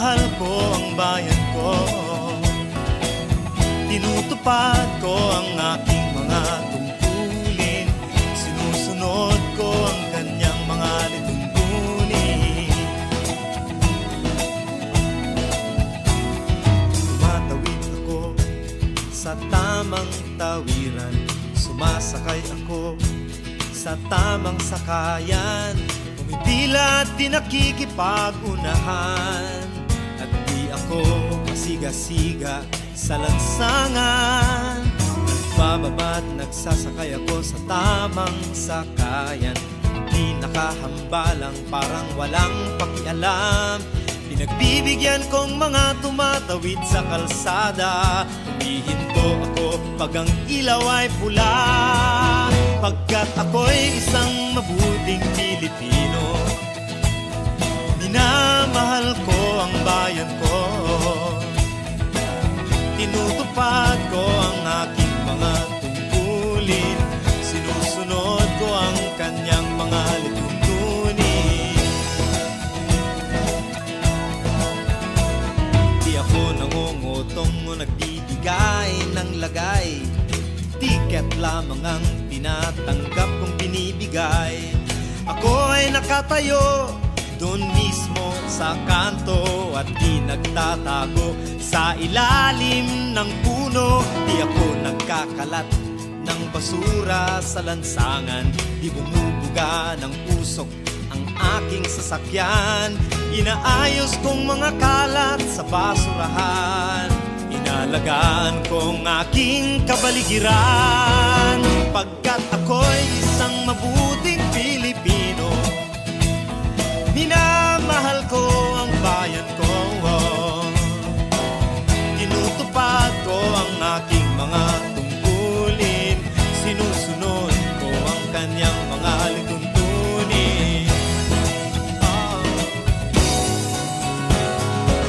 Minamahal ko ang bayan ko, tinutupad ko ang aking mga tungkulin, sinusunod ko ang kanyang mga lituntunin. Tumatawid ako sa tamang tawiran, sumasakay ako sa tamang sakayan, tumitila at di nakikipag-unahan, at di ako masiga-siga sa lansangan. Nagbababa at nagsasakay ako sa tamang sakayan, di nakahambalang parang walang pakialam. Pinagbibigyan kong mga tumatawid sa kalsada, humihinto ako pag ang ilaw ay pula, pagkat ako'y isang mabuting Pilipino. Minamahal ko ang bayan ko, tinutupad ko ang aking mga tungkulin, sinusunod ko ang kanyang mga lituntunin. Di ako nangungutong o nagbibigay ng lagay, tiket lamang ang tinatanggap kong binibigay. Ako ay nakatayo doon mismo sa kanto at di nagtatago sa ilalim ng puno. Di ako nagkakalat ng basura sa lansangan, di bumubuga ng usok ang aking sasakyan. Inaayos kong mga kalat sa basurahan, inalagaan kong aking kabaligiran, pagkat ako'y isang mabuting Pilipino. Minamahal ko ang bayan ko, tinutupad ko ang aking mga tungkulin, sinusunod ko ang kanyang mga lituntunin.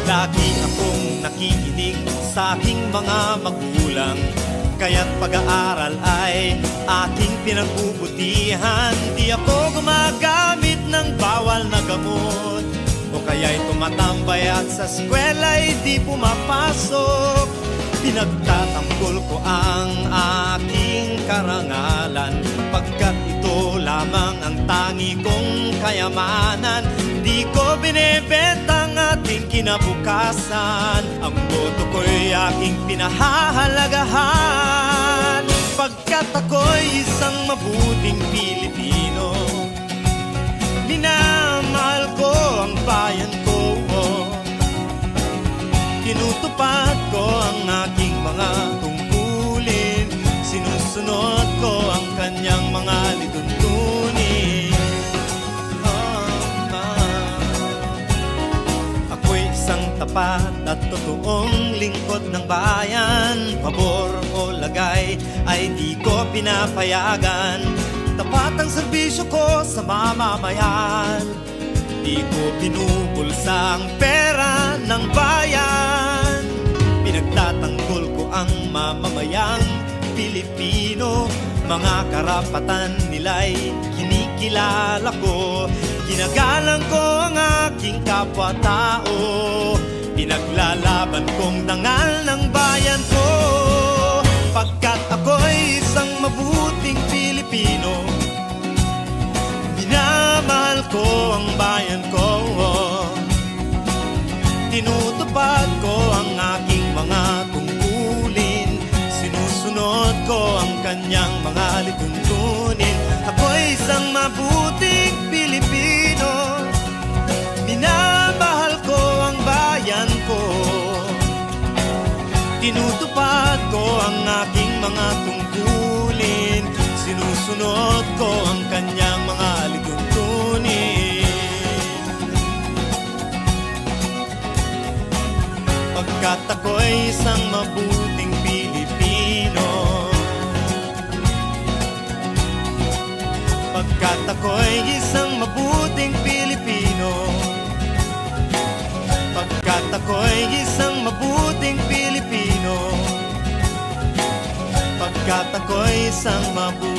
Lagi akong nakikinig sa aking mga magulang, kaya't pag-aaral ay aking pinagbubutihan. Di ako gumagamit ng bawal na gamot, o kaya'y tumatambay at sa eskwela'y di pumapasok. Pinagtatanggol ko ang aking karangalan, pagkat ito lamang ang tangi kong kayamanan. Di ko binebenta ang ating kinabukasan, ang boto ko'y aking pinahahalagahan, pagkat ako'y isang mabuting Pilipino. Minamahal ko ang bayan ko, tinutupad ko ang aking mga tungkulin, sinusunod ko ang kanyang mga lituntunin. Ako'y isang tapat at totoong lingkod ng bayan, pabor o lagay ay di ko pinapayagan. Tapat ang serbisyo ko sa mamamayan, di ko binubulsa ang pera ng bayan. Pinagtatanggol ko ang mamamayang Pilipino, mga karapatan nila'y kinikilala ko. Ginagalang ko ang aking kapwa-tao, pinaglalaban kong dangal ng bayan ko, pagkat ako'y isang mabuting Pilipino. Minamahal ko ang bayan ko, tinutupad ko ang aking mga tungkulin, sinusunod ko ang kanyang mga lituntunin. Ako'y isang mabuting Pilipino, minamahal ko ang bayan ko, tinutupad ko ang aking mga tungkulin, sinusunod ko ang kanyang mga lituntunin. Pagkat ako'y isang mabuting Pilipino, pagkat ako'y isang mabuting Pilipino, pagkat ako'y isang mabuting Pilipino, pagkat ako'y isang mabuting